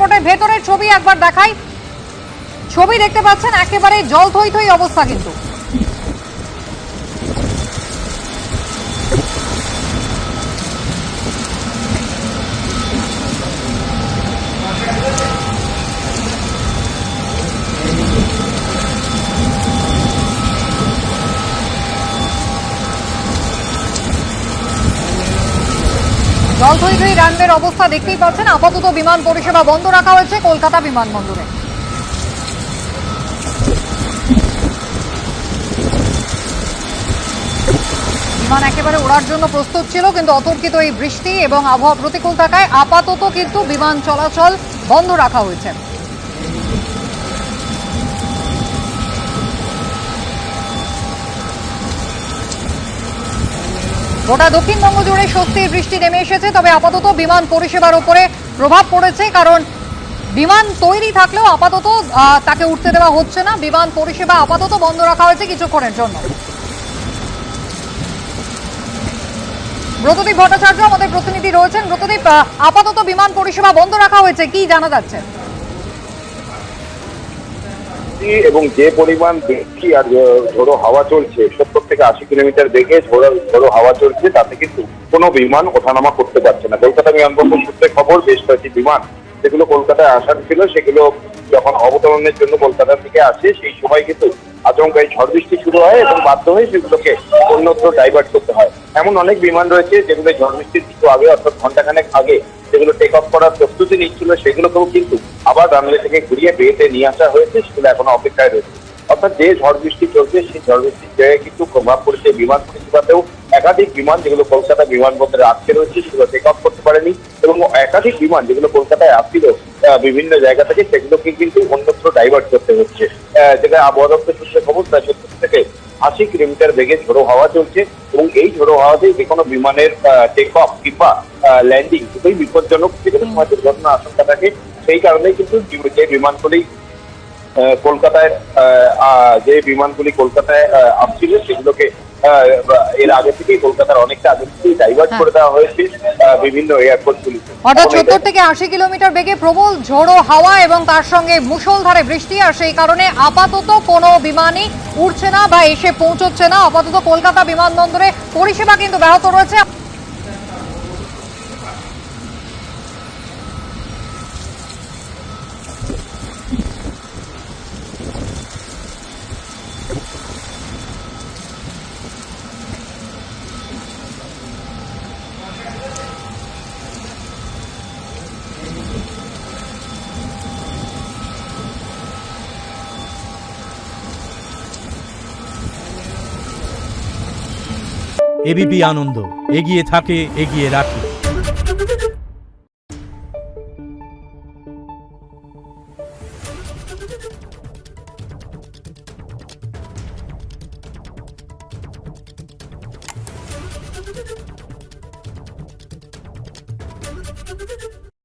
এয়ারপোর্টের ভেতরের ছবি একবার দেখাই। ছবি দেখতে পাচ্ছেন, একেবারে জল থই থই অবস্থা কিন্তু। জল থই থই রানওয়ের অবস্থা দেখতেই পাচ্ছেন। আপাতত বিমান পরিষেবা বন্ধ রাখা হয়েছে কলকাতা বিমানবন্দরে। বিমান একেবারে ওড়ার জন্য প্রস্তুত ছিল, কিন্তু অতর্কিত এই বৃষ্টি এবং আবহাওয়া প্রতিকূল থাকায় আপাতত কিন্তু বিমান চলাচল বন্ধ রাখা হয়েছে। গোটা দক্ষিণবঙ্গ জুড়ে স্বস্তির বৃষ্টি নেমে এসেছে, তবে আপাতত বিমান পরিষেবার উপরে প্রভাব পড়েছে, কারণ বিমান তৈরি থাকলেও আপাতত তাকে উঠতে দেওয়া হচ্ছে না। বিমান পরিষেবা আপাতত বন্ধ রাখা হয়েছে কিছুক্ষণের জন্য। ব্রতদীপ ভট্টাচার্য আমাদের প্রতিনিধি রয়েছেন। ব্রতদীপ, আপাতত বিমান পরিষেবা বন্ধ রাখা হয়েছে, কি জানা যাচ্ছে? এবং যে পরিমাণ বৃষ্টি আর ঝোড়ো হাওয়া চলছে, 70 থেকে 80 কিলোমিটার বেগে ঝোড়ো হাওয়া চলছে, তাতে কিন্তু কোনো বিমান ওঠানামা করতে পারছে না। কলকাতা বিমানবন্দর সূত্রে খবর, বেশ কয়েকটি বিমান যেগুলো কলকাতায় আসার ছিল, সেগুলো যখন অবতরণের জন্য কলকাতা থেকে আসে, সেই সময় কিন্তু আচমকাই ঝড় বৃষ্টি শুরু হয় এবং বাধ্য হয়ে সেগুলোকে অন্যত্র ডাইভার্ট করতে হয়। এমন অনেক বিমান রয়েছে যেগুলো ঝড় বৃষ্টির কিছু আগে, অর্থাৎ ঘন্টাখানেক আগে যেগুলো টেক অফ করার প্রস্তুতি নিচ্ছিল, সেগুলোকেও কিন্তু আবার রানওয়ে থেকে ঘুরিয়ে বেতে নিয়ে আসা হয়েছে। সেগুলো এখনো অপেক্ষায় রয়েছে। অর্থাৎ যে ঝড় বৃষ্টি চলছে, সেই ঝড় বৃষ্টির জায়গায় কিন্তু প্রভাব পড়েছে বিমান পরিষেবাতেও। একাধিক বিমান যেগুলো কলকাতা বিমানবন্দরে আটকে রয়েছে, সেগুলো টেক অফ করতে পারেনি, এবং একাধিক বিমান যেগুলো কলকাতায় আসছিল বিভিন্ন জায়গা থেকে, সেগুলোকে কিন্তু অন্যত্র ডাইভার্ট করতে হচ্ছে। যেটা আবহাওয়া দপ্তর সূত্রে খবর, প্রায় 70 থেকে 80 কিলোমিটার বেগে ঝোড়ো হাওয়া চলছে, এবং এই ঝোড়ো হাওয়াতে যে কোনো বিমানের টেক অফ কিংবা ল্যান্ডিং দুটোই বিপজ্জনক, যেগুলো সময় দুর্ঘটনার আশঙ্কা থাকে। সেই কারণেই কিন্তু যে বিমানগুলি কলকাতায় আসছিল, সেগুলোকে এর আগে থেকেই কলকাতার অনেকটা আগে থেকেই ডাইভার্ট করে দেওয়া হয়েছে বিভিন্ন এয়ারপোর্টগুলিতে। অর্থাৎ 70 থেকে 80 কিলোমিটার বেগে প্রবল ঝোড়ো হাওয়া এবং তার সঙ্গে মুষলধারে বৃষ্টি, আর সেই কারণে আপাতত কোনো বিমানই উঠছে না বা এসে পৌঁছচ্ছে না। আপাতত কলকাতা বিমানবন্দরে পরিষেবা কিন্তু ব্যাহত রয়েছে। এবিপি আনন্দ, এগিয়ে থাকে, এগিয়ে রাখে।